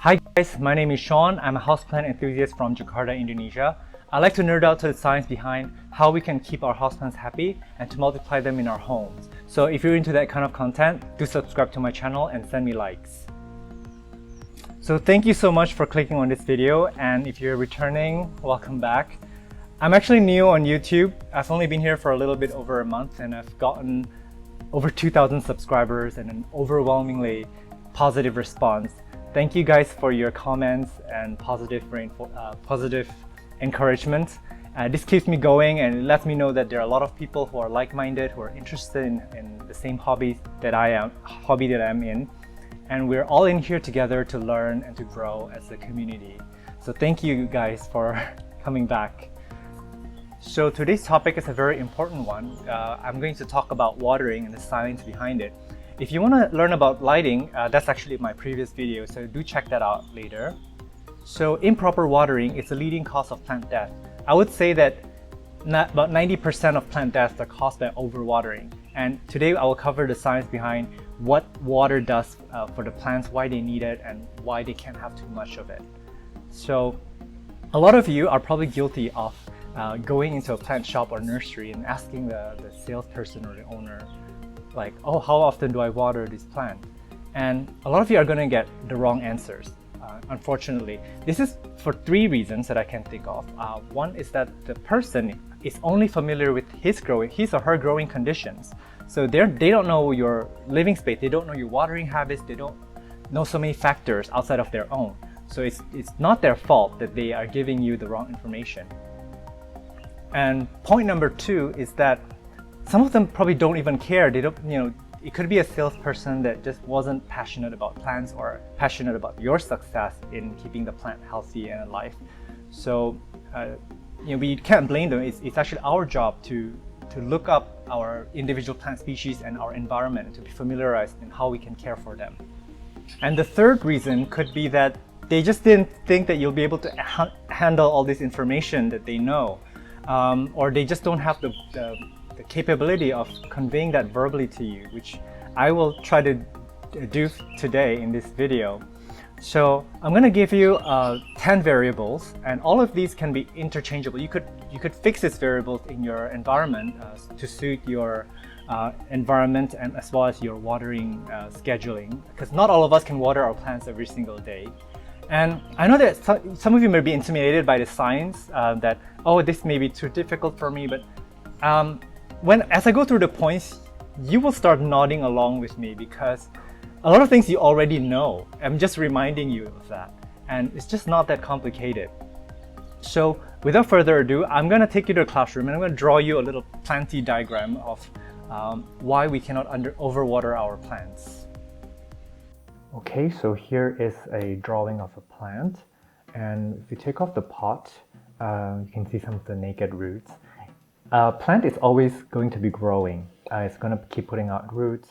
Hi guys, my name is Sean. I'm a houseplant enthusiast from Jakarta, Indonesia. I like to nerd out to the science behind how we can keep our houseplants happy and to multiply them in our homes. So if you're into that kind of content, do subscribe to my channel and send me likes. So thank you so much for clicking on this video, and if you're returning, welcome back. I'm actually new on YouTube. I've only been here for a little bit over a month and I've gotten over 2,000 subscribers and an overwhelmingly positive response. Thank you guys for your comments and positive encouragement. This keeps me going and it lets me know that there are a lot of people who are like-minded, who are interested in the same hobby that I'm in. And we're all in here together to learn and to grow as a community. So thank you guys for coming back. So today's topic is a very important one. I'm going to talk about watering and the science behind it. If you want to learn about lighting, that's actually my previous video, so do check that out later. So improper watering is a leading cause of plant death. I would say that about 90% of plant deaths are caused by overwatering. And today I will cover the science behind what water does for the plants, why they need it, and why they can't have too much of it. So a lot of you are probably guilty of going into a plant shop or nursery and asking the salesperson or the owner, like, oh, how often do I water this plant? And a lot of you are going to get the wrong answers, unfortunately. This is for three reasons that I can think of. One is that the person is only familiar with his or her growing conditions. So they don't know your living space, they don't know your watering habits, they don't know so many factors outside of their own. So it's not their fault that they are giving you the wrong information. And point number two is that some of them probably don't even care. They don't, it could be a salesperson that just wasn't passionate about plants or passionate about your success in keeping the plant healthy and alive. So, we can't blame them. It's actually our job to look up our individual plant species and our environment, to be familiarized in how we can care for them. And the third reason could be that they just didn't think that you'll be able to handle all this information that they know, or they just don't have the capability of conveying that verbally to you, which I will try to do today in this video. So I'm going to give you 10 variables, and all of these can be interchangeable. You could fix these variables in your environment to suit your environment and as well as your watering scheduling, because not all of us can water our plants every single day. And I know that some of you may be intimidated by the science that, oh, this may be too difficult for me, but as I go through the points, you will start nodding along with me, because a lot of things you already know. I'm just reminding you of that, and it's just not that complicated. So without further ado, I'm going to take you to the classroom and I'm going to draw you a little planty diagram of why we cannot overwater our plants. Okay, so here is a drawing of a plant, and if you take off the pot, you can see some of the naked roots. A plant is always going to be growing. It's going to keep putting out roots,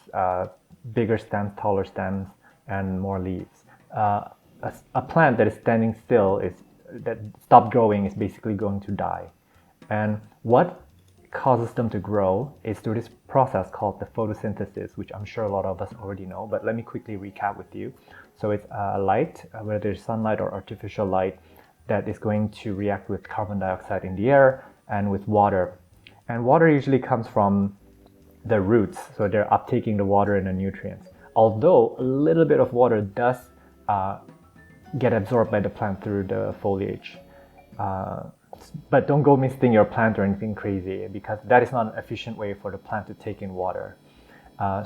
bigger stems, taller stems, and more leaves. A plant that is standing still, that stopped growing, is basically going to die. And what causes them to grow is through this process called the photosynthesis, which I'm sure a lot of us already know, but let me quickly recap with you. So it's light, whether it's sunlight or artificial light, that is going to react with carbon dioxide in the air and with water. And water usually comes from the roots, so they're uptaking the water and the nutrients. Although a little bit of water does get absorbed by the plant through the foliage. But don't go misting your plant or anything crazy, because that is not an efficient way for the plant to take in water.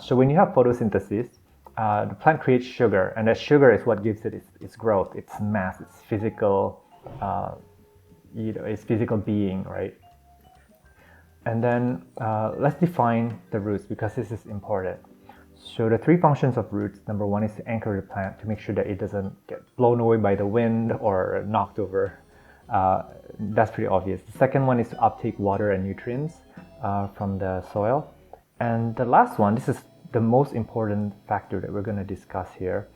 So when you have photosynthesis, the plant creates sugar, and that sugar is what gives it its growth, its mass, its physical, its physical being, right? And then let's define the roots, because this is important. So the three functions of roots: number one is to anchor the plant, to make sure that it doesn't get blown away by the wind or knocked over. That's pretty obvious. The second one is to uptake water and nutrients from the soil. And the last one, this is the most important factor that we're going to discuss here,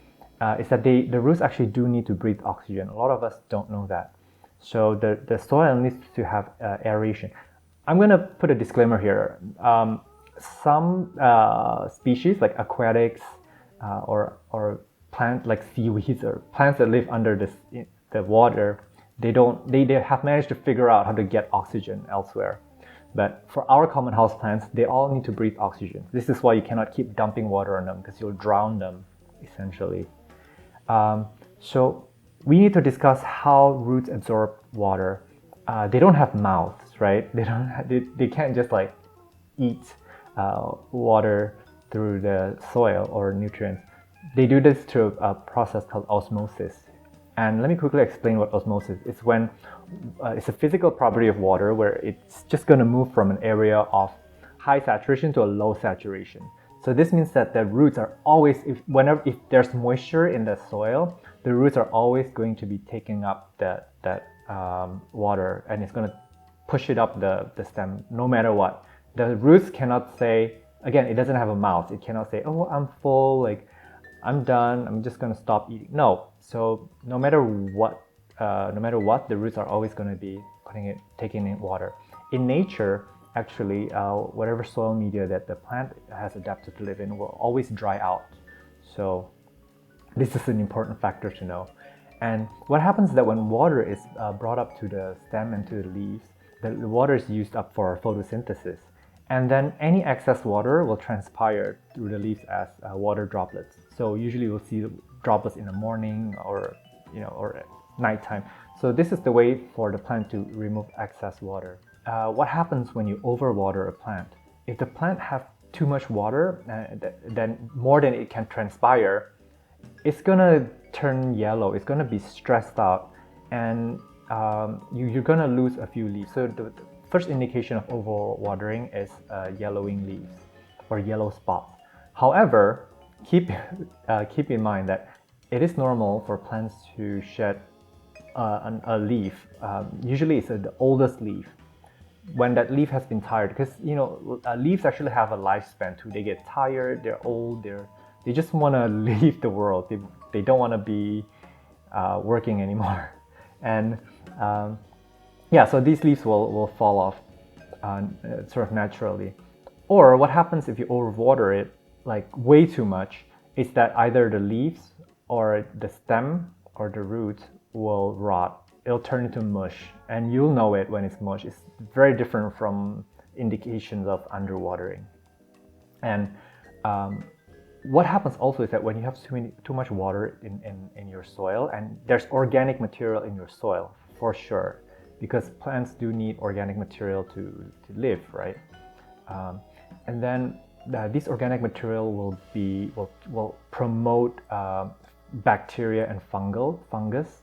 is that the roots actually do need to breathe oxygen. A lot of us don't know that. So the soil needs to have aeration. I'm going to put a disclaimer here. Some species, like aquatics or plants like seaweeds or plants that live under the water, they have managed to figure out how to get oxygen elsewhere. But for our common house plants, they all need to breathe oxygen. This is why you cannot keep dumping water on them, because you'll drown them, essentially. So we need to discuss how roots absorb water. They don't have mouths, right? They can't just like eat water through the soil or nutrients. They do this through a process called osmosis. And let me quickly explain what osmosis is. It's a physical property of water where it's just going to move from an area of high saturation to a low saturation. So this means that the roots are always, if there's moisture in the soil, the roots are always going to be taking up that water, and it's going to push it up the stem no matter what. The roots cannot say, again, it doesn't have a mouth. It cannot say, oh, I'm full, like I'm done, I'm just going to stop eating. No. So no matter what, the roots are always going to be taking in water. In nature, actually, whatever soil media that the plant has adapted to live in will always dry out. So this is an important factor to know. And what happens is that when water is brought up to the stem and to the leaves, the water is used up for photosynthesis. And then any excess water will transpire through the leaves as water droplets. So usually we'll see droplets in the morning or at nighttime. So this is the way for the plant to remove excess water. What happens when you overwater a plant? If the plant has too much water, then more than it can transpire, it's gonna turn yellow. It's gonna be stressed out, and you're gonna lose a few leaves. So the first indication of overwatering is yellowing leaves or yellow spots. However, keep in mind that it is normal for plants to shed a leaf. Usually it's the oldest leaf. When that leaf has been tired, because leaves actually have a lifespan too. They get tired, they're old, they just want to leave the world. They don't want to be working anymore. And so these leaves will fall off sort of naturally. Or what happens if you overwater it like way too much is that either the leaves or the stem or the roots will rot. It'll turn into mush, and you'll know it when it's mush. It's very different from indications of underwatering. And what happens also is that when you have too much water in your soil, and there's organic material in your soil for sure, because plants do need organic material to live, right? And then this organic material will promote bacteria and fungus,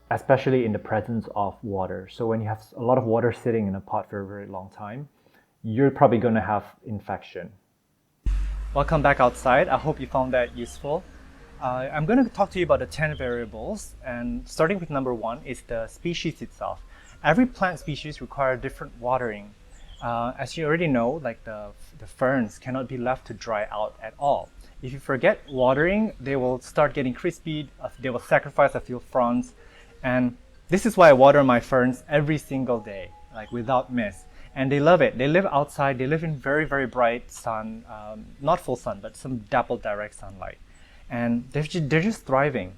especially in the presence of water. So when you have a lot of water sitting in a pot for a very long time, you're probably going to have infection. Welcome back outside. I hope you found that useful. I'm going to talk to you about the 10 variables, and starting with number 1 is the species itself. Every plant species requires different watering. As you already know, like the ferns cannot be left to dry out at all. If you forget watering, they will start getting crispy, they will sacrifice a few fronds, and this is why I water my ferns every single day, like without miss. And they love it. They live outside, they live in very, very bright sun, not full sun, but some dappled direct sunlight. And they're just thriving.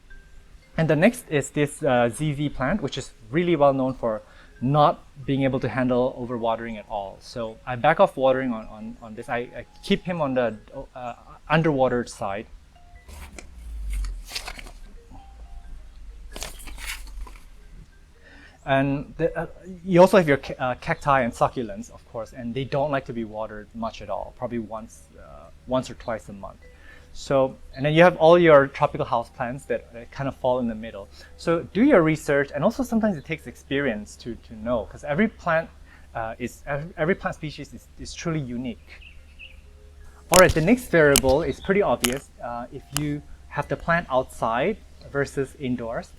And the next is this ZZ plant, which is really well known for not being able to handle overwatering at all. So I back off watering on this. I keep him on the underwatered side. And you also have your cacti and succulents, of course, and they don't like to be watered much at all, probably once or twice a month. So, and then you have all your tropical houseplants that kind of fall in the middle. So do your research, and also sometimes it takes experience to know, because every plant species is truly unique. All right, the next variable is pretty obvious. If you have the plant outside versus indoors,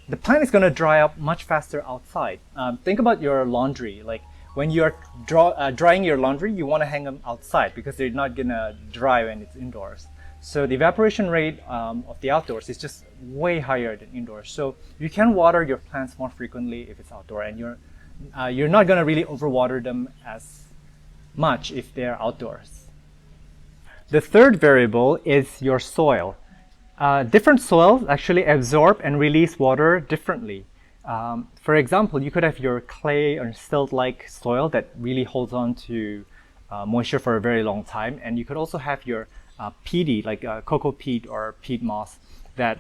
the plant is going to dry up much faster outside. Think about your laundry. Like when you're drying your laundry, you want to hang them outside because they're not going to dry when it's indoors. So the evaporation rate of the outdoors is just way higher than indoors. So you can water your plants more frequently if it's outdoor, and you're not going to really overwater them as much if they're outdoors. The third variable is your soil. Different soils actually absorb and release water differently. For example, you could have your clay or silt-like soil that really holds on to moisture for a very long time, and you could also have your peaty, like cocoa peat or peat moss, that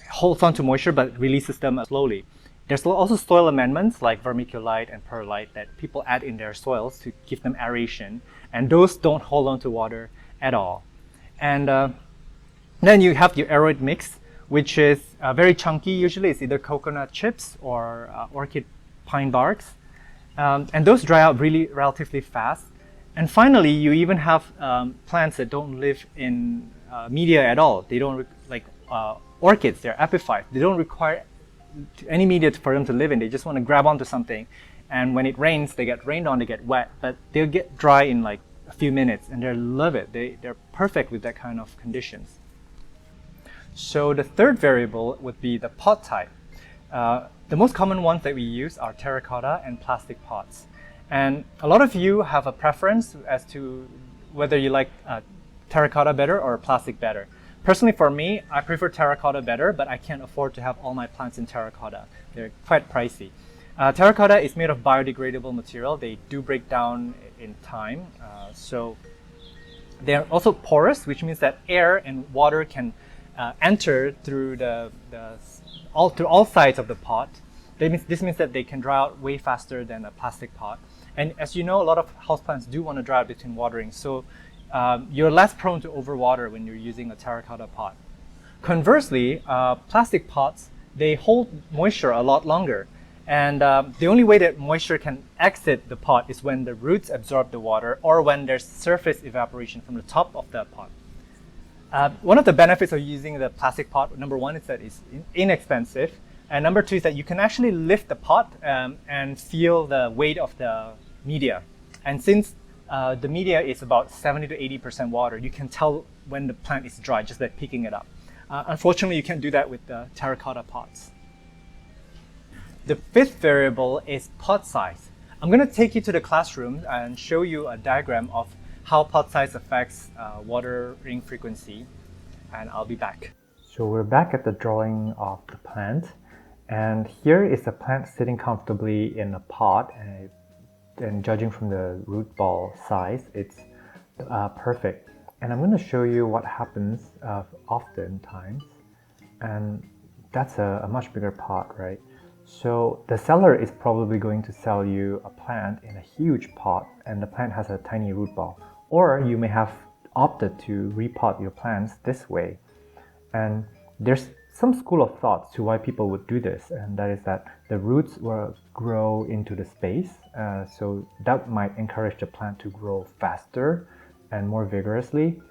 holds on to moisture but releases them slowly. There's also soil amendments like vermiculite and perlite that people add in their soils to give them aeration, and those don't hold on to water at all. And then you have your aeroid mix, which is very chunky. Usually it's either coconut chips or orchid pine barks. And those dry out really relatively fast. And finally, you even have plants that don't live in media at all. They don't, like orchids, they're epiphyte. They don't require any media for them to live in. They just want to grab onto something. And when it rains, they get rained on, they get wet, but they'll get dry in like a few minutes, and they love it. They're perfect with that kind of conditions. So the third variable would be the pot type. The most common ones that we use are terracotta and plastic pots. And a lot of you have a preference as to whether you like terracotta better or plastic better. Personally, for me, I prefer terracotta better, but I can't afford to have all my plants in terracotta. They're quite pricey. Terracotta is made of biodegradable material. They do break down in time. So they're also porous, which means that air and water can enter through all sides of the pot. This means that they can dry out way faster than a plastic pot. And as you know, a lot of houseplants do want to dry out between watering, so you're less prone to overwater when you're using a terracotta pot. Conversely, plastic pots, they hold moisture a lot longer. And the only way that moisture can exit the pot is when the roots absorb the water or when there's surface evaporation from the top of the pot. One of the benefits of using the plastic pot, number one, is that it's inexpensive. And number two is that you can actually lift the pot and feel the weight of the media. And since the media is about 70 to 80% water, you can tell when the plant is dry just by picking it up. Unfortunately, you can't do that with the terracotta pots. The fifth variable is pot size. I'm going to take you to the classroom and show you a diagram of how pot size affects watering frequency, and I'll be back. So we're back at the drawing of the plant, and here is the plant sitting comfortably in a pot, and judging from the root ball size, it's perfect. And I'm going to show you what happens oftentimes, and that's a much bigger pot, right? So the seller is probably going to sell you a plant in a huge pot, and the plant has a tiny root ball. Or you may have opted to repot your plants this way. And there's some school of thought to why people would do this, and that is that the roots will grow into the space, so that might encourage the plant to grow faster and more vigorously.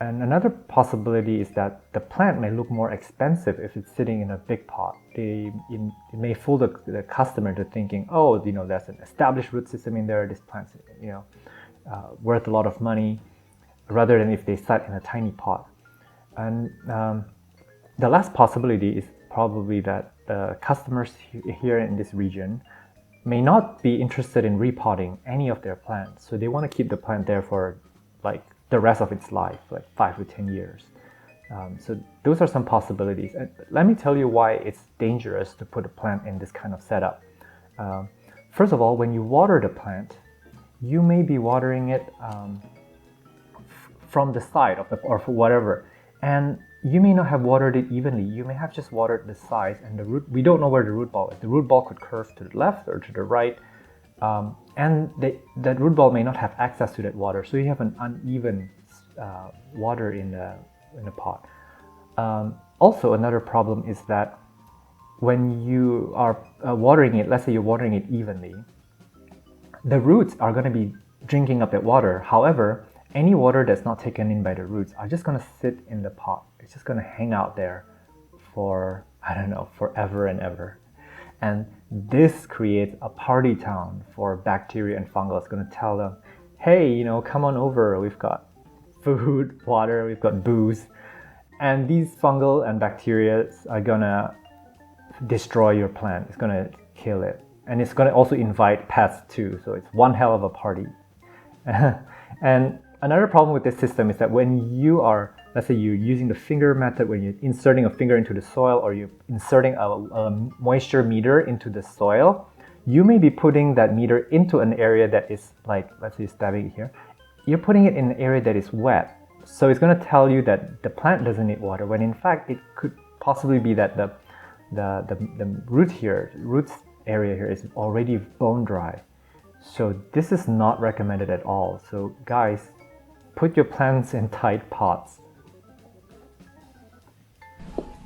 And another possibility is that the plant may look more expensive if it's sitting in a big pot. It may fool the customer into thinking, oh, there's an established root system in there, this plant's worth a lot of money, rather than if they sat in a tiny pot. And the last possibility is probably that the customers here in this region may not be interested in repotting any of their plants, so they want to keep the plant there for like the rest of its life, like 5 to 10 years. So those are some possibilities. And let me tell you why it's dangerous to put a plant in this kind of setup. First of all, when you water the plant, you may be watering it from the side of or whatever, and you may not have watered it evenly. You may have just watered the sides, and the root. We don't know where the root ball is. The root ball could curve to the left or to the right, and that root ball may not have access to that water, so you have an uneven water in the pot. Also, another problem is that when you are watering it, let's say you're watering it evenly, the roots are going to be drinking up that water. However, any water that's not taken in by the roots are just going to sit in the pot. It's just going to hang out there for, I don't know, forever and ever. And this creates a party town for bacteria and fungal. It's going to tell them, hey, come on over. We've got food, water, we've got booze. And these fungal and bacteria are going to destroy your plant. It's going to kill it. And it's going to also invite pests too. So it's one hell of a party. And another problem with this system is that when you are let's say you're using the finger method when you're inserting a finger into the soil, or you're inserting a moisture meter into the soil, you may be putting that meter into an area that is like, let's say stabbing it here, you're putting it in an area that is wet. So it's going to tell you that the plant doesn't need water, when in fact it could possibly be that the roots area here is already bone dry. So this is not recommended at all. So guys, put your plants in tight pots.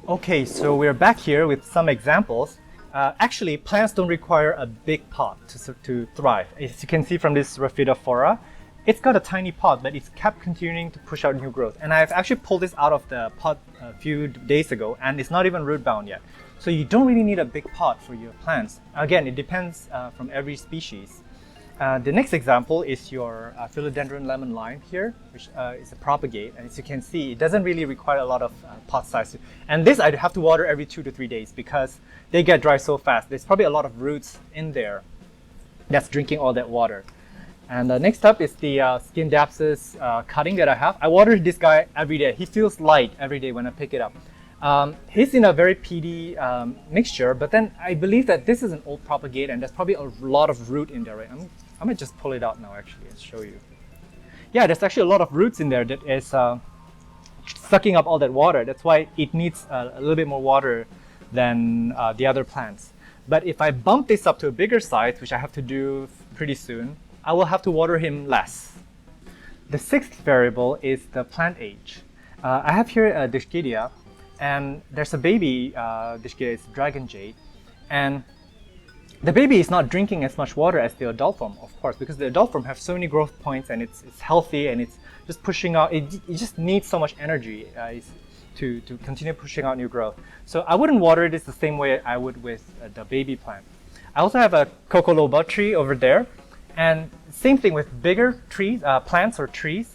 Okay, so we're back here with some examples. Actually, plants don't require a big pot to thrive. As you can see from this Rhaphidophora, it's got a tiny pot, but it's kept continuing to push out new growth. And I've actually pulled this out of the pot a few days ago, and it's not even root bound yet. So you don't really need a big pot for your plants. Again, it depends from every species. The next example is your philodendron lemon lime here, which is a propagate. And as you can see, it doesn't really require a lot of pot size. And this I have to water every 2 to 3 days because they get dry so fast. There's probably a lot of roots in there that's drinking all that water. And next up is the Scindapsus cutting that I have. I water this guy every day. He feels light every day when I pick it up. He's in a very peaty mixture, but then I believe that this is an old propagate and there's probably a lot of root in there, right? I'm gonna just pull it out now actually and show you. Yeah, there's actually a lot of roots in there that is sucking up all that water. That's why it needs a little bit more water than the other plants. But if I bump this up to a bigger size, which I have to do pretty soon, I will have to water him less. The sixth variable is the plant age. I have here a Dischidia, and there's a baby Dischidia, it's dragon jade, and the baby is not drinking as much water as the adult form, of course, because the adult form has so many growth points and it's healthy and it's just pushing out, it just needs so much energy to continue pushing out new growth. So I wouldn't water this the same way I would with the baby plant. I also have a Cocoloba tree over there, and same thing with bigger trees, plants or trees.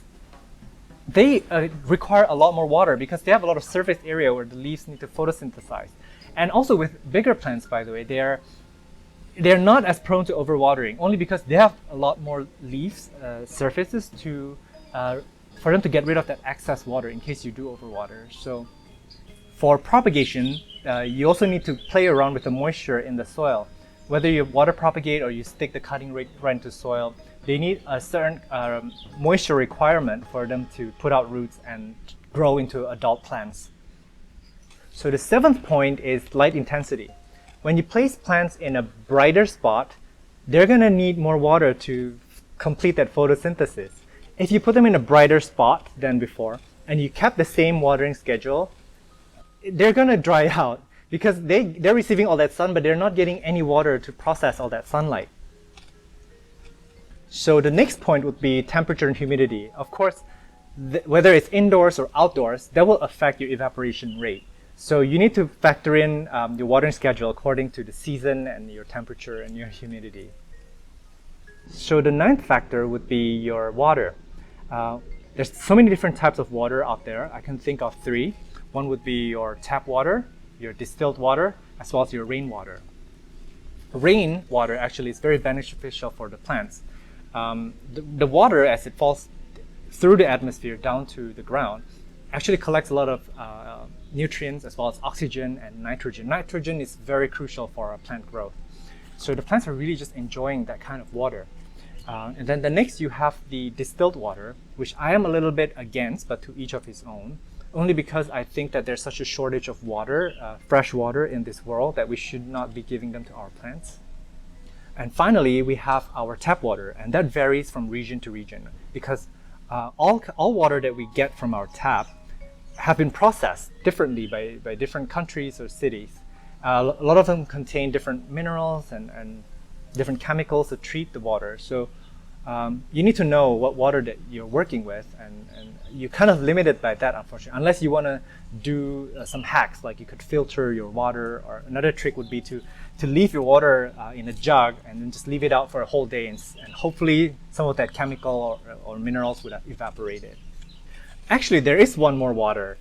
They require a lot more water because they have a lot of surface area where the leaves need to photosynthesize. And also with bigger plants, by the way, they're not as prone to overwatering, only because they have a lot more leaves, surfaces for them to get rid of that excess water in case you do overwater. So for propagation, you also need to play around with the moisture in the soil. Whether you water propagate or you stick the cutting right into soil, they need a certain moisture requirement for them to put out roots and grow into adult plants. So the seventh point is light intensity. When you place plants in a brighter spot, they're going to need more water to complete that photosynthesis. If you put them in a brighter spot than before and you kept the same watering schedule, they're going to dry out because they're receiving all that sun, but they're not getting any water to process all that sunlight. So the next point would be temperature and humidity. Of course, whether it's indoors or outdoors, that will affect your evaporation rate. So you need to factor in your watering schedule according to the season and your temperature and your humidity. So the ninth factor would be your water. There's so many different types of water out there. I can think of 3. One would be your tap water, your distilled water, as well as your rainwater. Rainwater actually is very beneficial for the plants. The water, as it falls through the atmosphere down to the ground, actually collects a lot of nutrients as well as oxygen and nitrogen. Nitrogen is very crucial for our plant growth. So the plants are really just enjoying that kind of water. And then the next you have the distilled water, which I am a little bit against, but to each of his own, only because I think that there's such a shortage of water, fresh water in this world, that we should not be giving them to our plants. And finally, we have our tap water, and that varies from region to region because all water that we get from our tap have been processed differently by different countries or cities. A lot of them contain different minerals and different chemicals to treat the water. So you need to know what water that you're working with, and you're kind of limited by that, unfortunately, unless you want to do some hacks, like you could filter your water, or another trick would be to leave your water in a jug and then just leave it out for a whole day, and hopefully some of that chemical or minerals would have evaporated. Actually, there is one more water.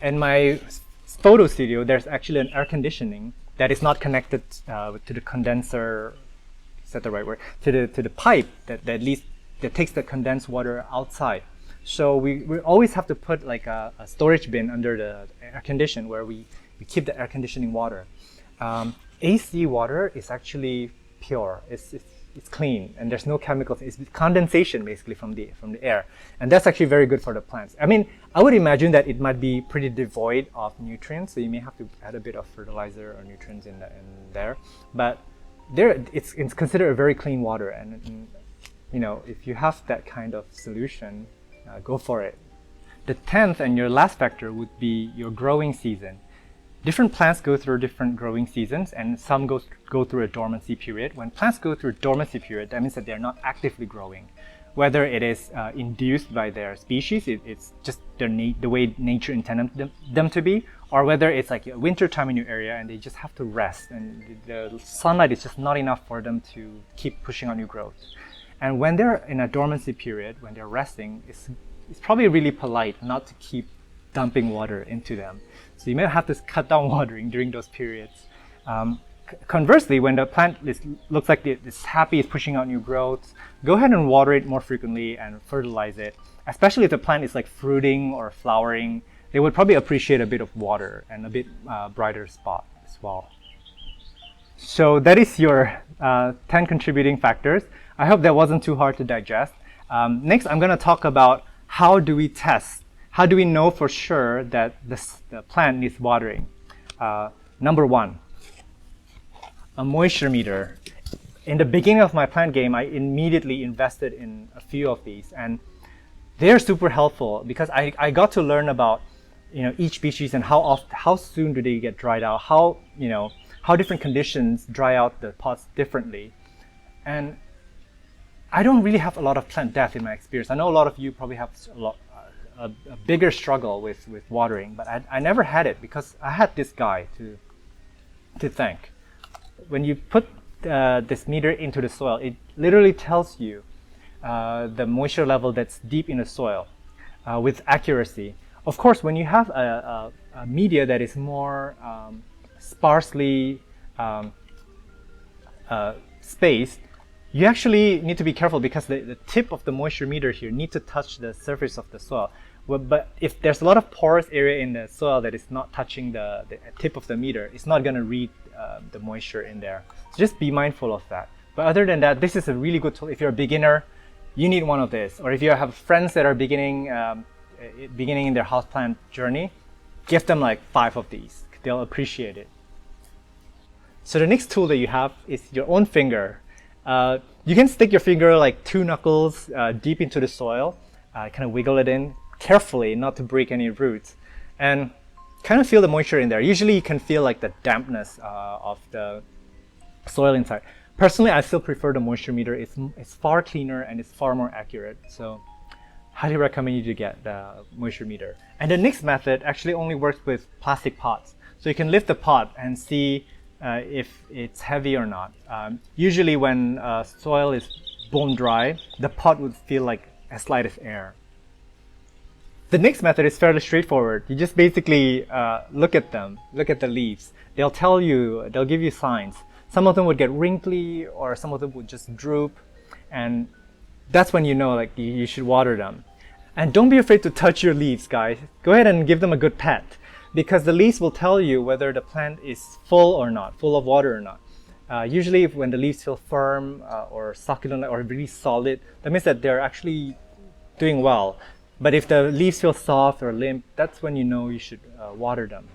In my photo studio, there's actually an air conditioning that is not connected to the condenser. Is that the right word? To the pipe that takes the condensed water outside. So we always have to put like a storage bin under the air condition where we keep the air conditioning water. AC water is actually pure. It's clean and there's no chemicals. It's condensation basically from the air, and that's actually very good for the plants. I mean, I would imagine that it might be pretty devoid of nutrients, so you may have to add a bit of fertilizer or nutrients in there. But it's considered a very clean water, and you know, if you have that kind of solution, go for it. The 10th and your last factor would be your growing season. Different plants go through different growing seasons, and some go through a dormancy period. When plants go through a dormancy period, that means that they're not actively growing. Whether it is induced by their species, it's just the way nature intended them to be, or whether it's like a winter time in your area and they just have to rest, and the sunlight is just not enough for them to keep pushing out new growth. And when they're in a dormancy period, when they're resting, it's probably really polite not to keep dumping water into them. So you may have to cut down watering during those periods. Conversely, when the plant looks like it's happy, it's pushing out new growth, go ahead and water it more frequently and fertilize it. Especially if the plant is like fruiting or flowering, they would probably appreciate a bit of water and a bit brighter spot as well. So that is your 10 contributing factors. I hope that wasn't too hard to digest. Next, I'm going to talk about how do we test. How do we know for sure that the plant needs watering? Number one, a moisture meter. In the beginning of my plant game, I immediately invested in a few of these, and they're super helpful because I got to learn about, you know, each species and how soon do they get dried out, how different conditions dry out the pots differently. And I don't really have a lot of plant death in my experience. I know a lot of you probably have a bigger struggle with watering, but I never had it because I had this guy to thank. When you put this meter into the soil, it literally tells you the moisture level that's deep in the soil with accuracy. Of course, when you have a media that is more sparsely spaced, you actually need to be careful because the tip of the moisture meter here needs to touch the surface of the soil. But if there's a lot of porous area in the soil that is not touching the tip of the meter, it's not going to read the moisture in there. So just be mindful of that. But other than that, this is a really good tool. If you're a beginner, you need one of this. Or if you have friends that are beginning in their houseplant journey, give them like 5 of these. They'll appreciate it. So the next tool that you have is your own finger. You can stick your finger like 2 knuckles deep into the soil, kind of wiggle it in carefully, not to break any roots, and kind of feel the moisture in there. Usually you can feel like the dampness of the soil inside. Personally, I still prefer the moisture meter. It's far cleaner and it's far more accurate. So highly recommend you to get the moisture meter. And the next method actually only works with plastic pots. So you can lift the pot and see if it's heavy or not. Usually when soil is bone dry, the pot would feel like as light as air. The next method is fairly straightforward. You just basically look at them, look at the leaves. They'll give you signs. Some of them would get wrinkly, or some of them would just droop, and that's when you know like you should water them. And don't be afraid to touch your leaves, guys. Go ahead and give them a good pet, because the leaves will tell you whether the plant is full or not, full of water or not. Usually when the leaves feel firm or succulent or really solid, that means that they're actually doing well. But if the leaves feel soft or limp, that's when you know you should water them.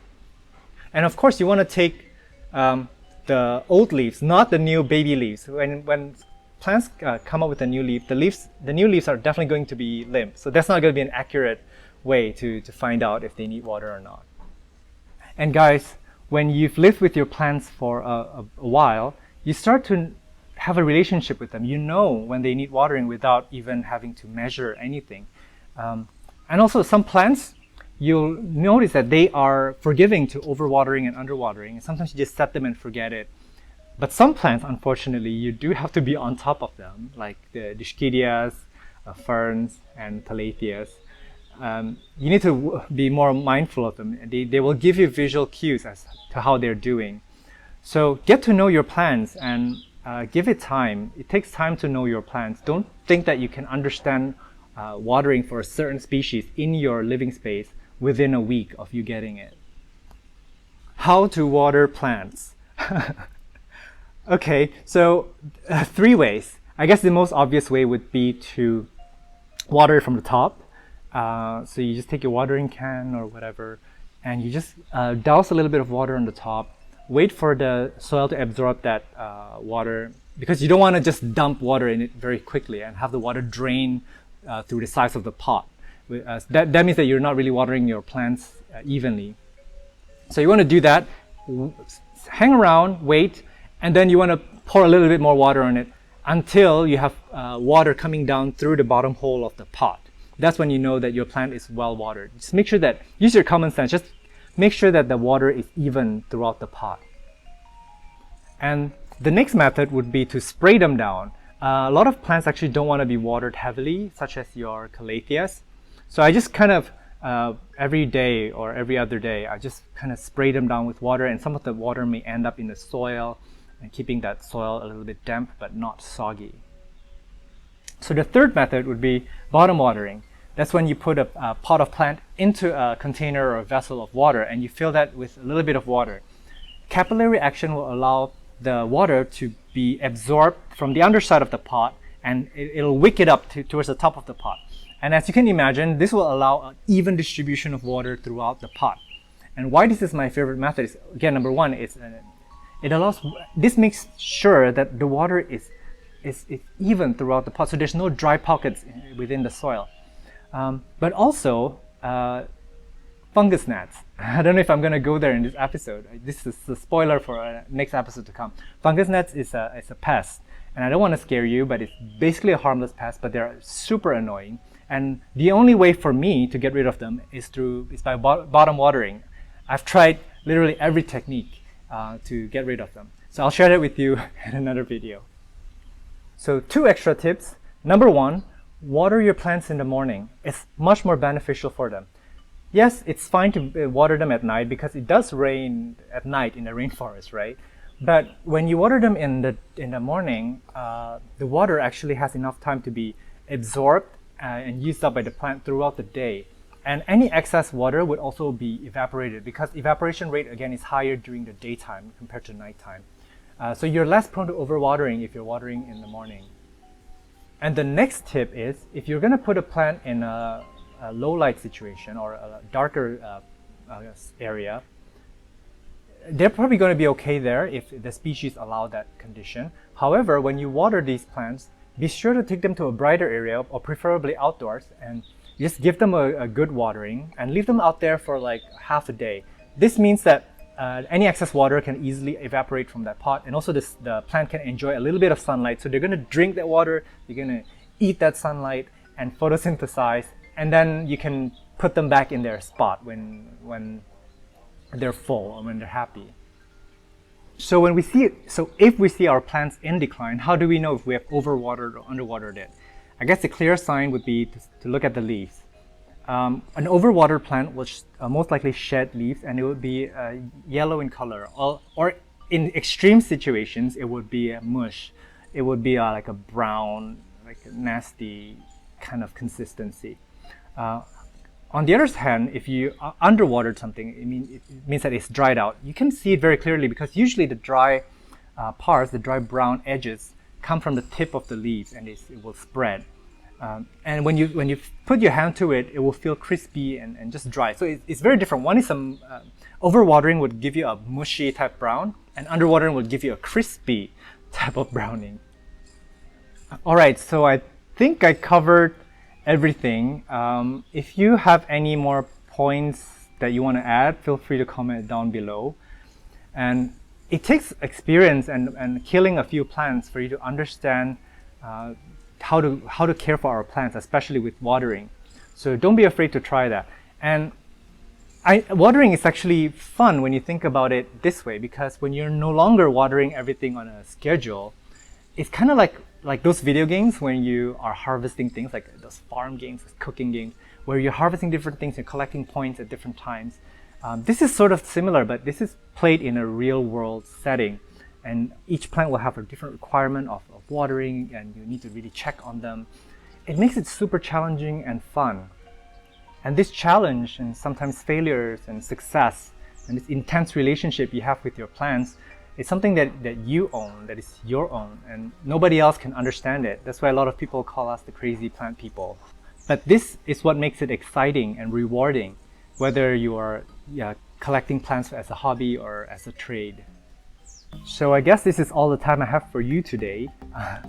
And of course, you want to take the old leaves, not the new baby leaves. When plants come up with a new leaf, the new leaves are definitely going to be limp. So that's not going to be an accurate way to find out if they need water or not. And guys, when you've lived with your plants for a while, you start to have a relationship with them. You know when they need watering without even having to measure anything. And also some plants, you'll notice that they are forgiving to overwatering and underwatering. And sometimes you just set them and forget it. But some plants, unfortunately, you do have to be on top of them, like the Dischidias, ferns, and Calatheas. You need to be more mindful of them. They will give you visual cues as to how they're doing. So get to know your plants and give it time. It takes time to know your plants. Don't think that you can understand watering for a certain species in your living space within a week of you getting it. How to water plants. Okay, so 3 ways. I guess the most obvious way would be to water it from the top. So you just take your watering can or whatever, and you just douse a little bit of water on the top. Wait for the soil to absorb that water, because you don't want to just dump water in it very quickly and have the water drain through the sides of the pot. That means that you're not really watering your plants evenly. So you want to do that, hang around, wait, and then you want to pour a little bit more water on it until you have water coming down through the bottom hole of the pot. That's when you know that your plant is well watered. Just make sure that, use your common sense, just make sure that the water is even throughout the pot. And the next method would be to spray them down. A lot of plants actually don't want to be watered heavily, such as your calatheas. So I just kind of, every day or every other day, I just kind of spray them down with water, and some of the water may end up in the soil and keeping that soil a little bit damp but not soggy. So the third method would be bottom watering. That's when you put a pot of plant into a container or a vessel of water and you fill that with a little bit of water. Capillary action will allow the water to be absorbed from the underside of the pot, and it'll wick it up towards the top of the pot. And as you can imagine, this will allow an even distribution of water throughout the pot. And why this is my favorite method is, again, number one, this makes sure that the water is even throughout the pot, so there's no dry pockets within the soil. But also, fungus gnats. I don't know if I'm going to go there in this episode. This is the spoiler for next episode to come. Fungus gnats is a pest, and I don't want to scare you, but it's basically a harmless pest, but they're super annoying. And the only way for me to get rid of them is by bottom watering. I've tried literally every technique to get rid of them. So I'll share that with you in another video. So 2 extra tips. Number 1, water your plants in the morning. It's much more beneficial for them. Yes, it's fine to water them at night because it does rain at night in the rainforest, right? But when you water them in the morning, the water actually has enough time to be absorbed and used up by the plant throughout the day. And any excess water would also be evaporated, because evaporation rate again is higher during the daytime compared to nighttime. So you're less prone to overwatering if you're watering in the morning. And the next tip is, if you're going to put a plant in a low light situation or a darker area, they're probably going to be okay there if the species allow that condition. However, when you water these plants, be sure to take them to a brighter area, or preferably outdoors, and just give them a good watering and leave them out there for like half a day. This means that any excess water can easily evaporate from that pot, and also the plant can enjoy a little bit of sunlight. So they're going to drink that water, they're going to eat that sunlight and photosynthesize, and then you can put them back in their spot when they're full or when they're happy. So if we see our plants in decline, how do we know if we have overwatered or underwatered it? I guess the clear sign would be to look at the leaves. An overwatered plant will most likely shed leaves, and it would be yellow in color, or in extreme situations it would be a mush. It would be like a brown, like a nasty kind of consistency. On the other hand, if you underwatered something, it means that it's dried out. You can see it very clearly, because usually the dry parts, the dry brown edges, come from the tip of the leaves, and it will spread. And when you put your hand to it, it will feel crispy and just dry. So it's very different. One is overwatering would give you a mushy type brown, and underwatering would give you a crispy type of browning. All right, so I think I covered everything. If you have any more points that you want to add, feel free to comment down below. And it takes experience and killing a few plants for you to understand how to care for our plants, especially with watering. So don't be afraid to try that. And watering is actually fun when you think about it this way, because when you're no longer watering everything on a schedule, it's kind of like those video games when you are harvesting things, like those farm games, cooking games, where you're harvesting different things and collecting points at different times. This is sort of similar, but this is played in a real world setting. And each plant will have a different requirement of watering, and you need to really check on them. it makes it super challenging and fun. And this challenge and sometimes failures and success and this intense relationship you have with your plants is something that you own, that is your own, and nobody else can understand it. That's why a lot of people call us the crazy plant people. But this is what makes it exciting and rewarding, whether you are collecting plants as a hobby or as a trade. So I guess this is all the time I have for you today.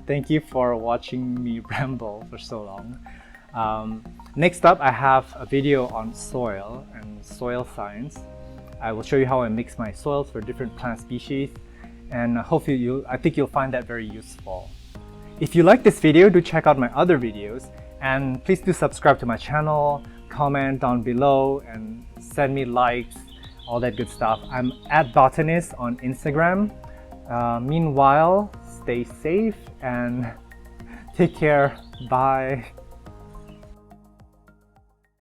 Thank you for watching me ramble for so long. Next up, I have a video on soil and soil science. I will show you how I mix my soils for different plant species, and hopefully I think you'll find that very useful. If you like this video, do check out my other videos, and please do subscribe to my channel, comment down below, and send me likes, all that good stuff. I'm @botanist on Instagram. Meanwhile, stay safe and take care. Bye.